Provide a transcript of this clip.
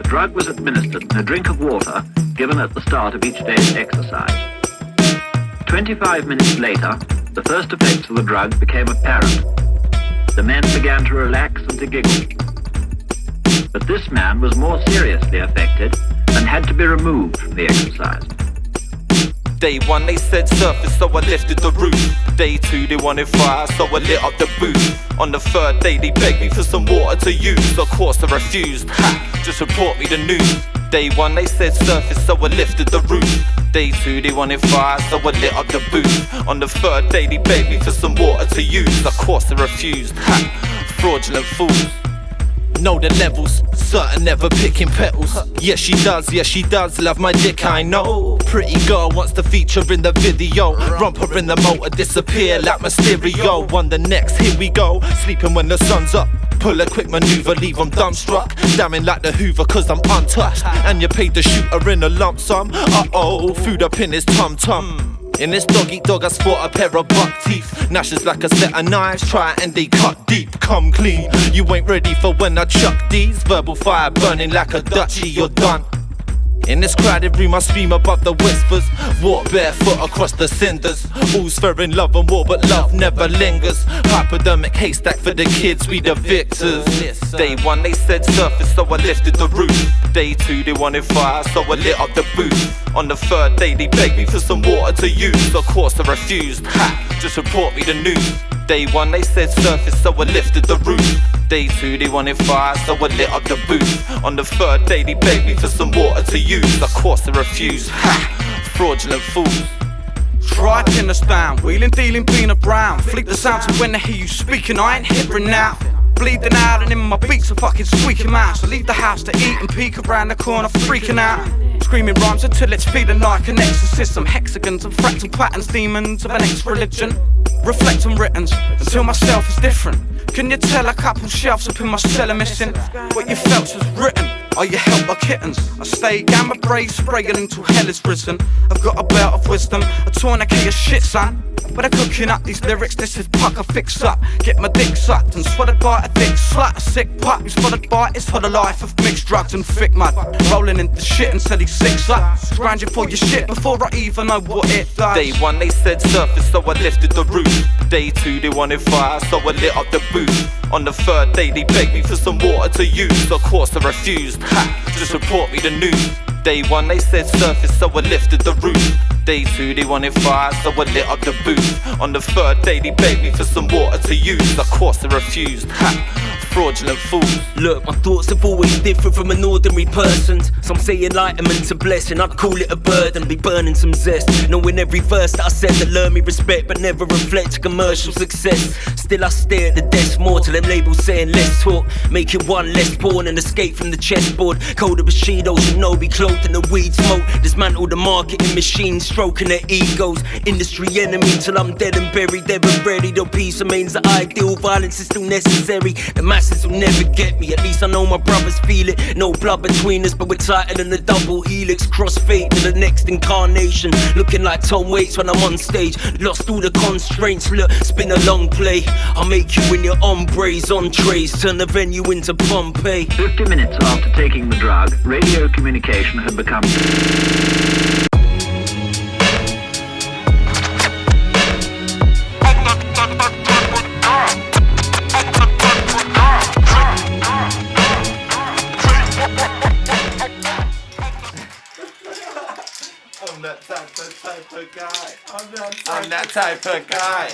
drug was administered in a drink of water given at the start of each day's exercise. 25 minutes later, the first effects of the drug became apparent. The men began to relax and to giggle. But this man was more seriously affected and had to be removed from the exercise. Day 1 they said surface, so I lifted the roof. Day 2 they wanted fire, so I lit up the booth. On the 3rd day they begged me for some water to use. Of course I refused, just report me the news. Day 1 they said surface, so I lifted the roof. Day 2 they wanted fire, so I lit up the booth. On the 3rd day they begged me for some water to use. Of course I refused, fraudulent fools. Know the levels, certain never picking petals. Yes she does, love my dick I know. Pretty girl wants to feature in the video. Romp her in the motor, disappear like Mysterio. On the next, here we go, sleeping when the sun's up. Pull a quick maneuver, leave them dumbstruck. Damning like the Hoover cause I'm untouched. And you paid the shooter in a lump sum. Uh-oh, food up in his tum-tum. In this dog-eat-dog I sport a pair of buck teeth. Gnashes like a set of knives, try and they cut deep. Come clean, you ain't ready for when I chuck these. Verbal fire burning like a Dutchie, you're done. In this crowded room I scream above the whispers. Walk barefoot across the cinders. All's fair in love and war but love never lingers. Hypodermic haystack for the kids, we the victors. Day 1 they said surface, so I lifted the roof. Day 2 they wanted fire, so I lit up the booth. On the 3rd day they begged me for some water to use. Of course I refused, just report me the news. Day 1 they said surface, so I lifted the roof. Day 2 they wanted fire, so I lit up the booth. On the 3rd day they begged me for some water to use. Of course I refused, fraudulent fools. Striking us down, wheeling, dealing, being a brown. Fleet the sound to when I hear you speaking, I ain't hearing now. Bleeding out and in my beats are fucking squeaking out. So leave the house to eat and peek around the corner freaking out. Screaming rhymes until it's feeling like an exorcism. Hexagons and fractal patterns, demons of an ex-religion. Reflecting writtens until myself is different. Can you tell a couple shelves up in my cellar missing? What you felt was written, are you helped by kittens? I stay gamma brave, spraying until hell is risen. I've got a belt of wisdom, a tourniquet of shit, son. But I'm cooking up these lyrics, this is puck I fix up. Get my dick sucked and swatted by a thick slut. A sick pup who's followed by is for the life of mixed drugs and thick mud. Rolling into shit until he's 6 up. Scrounging for your shit before I even know what it does. Day 1 they said surface, so I lifted the roof. Day 2 they wanted fire, so I lit up the booth. On the 3rd day they begged me for some water to use. Of course I refused, just report me the news. Day 1 they said surface, so I lifted the roof. Day 2 they wanted fire, so I lit up the booth. On the 3rd day they begged me for some water to use. Of course I refused, fraudulent fools. Look, my thoughts have always different from an ordinary person's. Some say enlightenment's a blessing, I'd call it a burden. Be burning some zest, knowing every verse that I said to learn me respect, but never reflect commercial success. Still I stare at the desk more till them labels saying let's talk. Make it one less porn and escape from the chessboard. Code of Bushido, Shinobi cloaked in the weed smoke. Dismantle the marketing machine, stroking their egos. Industry enemy till I'm dead and buried, ever ready. Though peace remains the ideal, violence is still necessary. The masses will never get me, at least I know my brothers feel it. No blood between us, but we're tighter than a double helix. Cross fate to the next incarnation. Looking like Tom Waits when I'm on stage. Lost all the constraints, look, spin a long play. I'll make you in your hombres, entrees. Turn the venue into Pompeii. 50 minutes after taking the drug, radio communication had become... I'm that type of guy.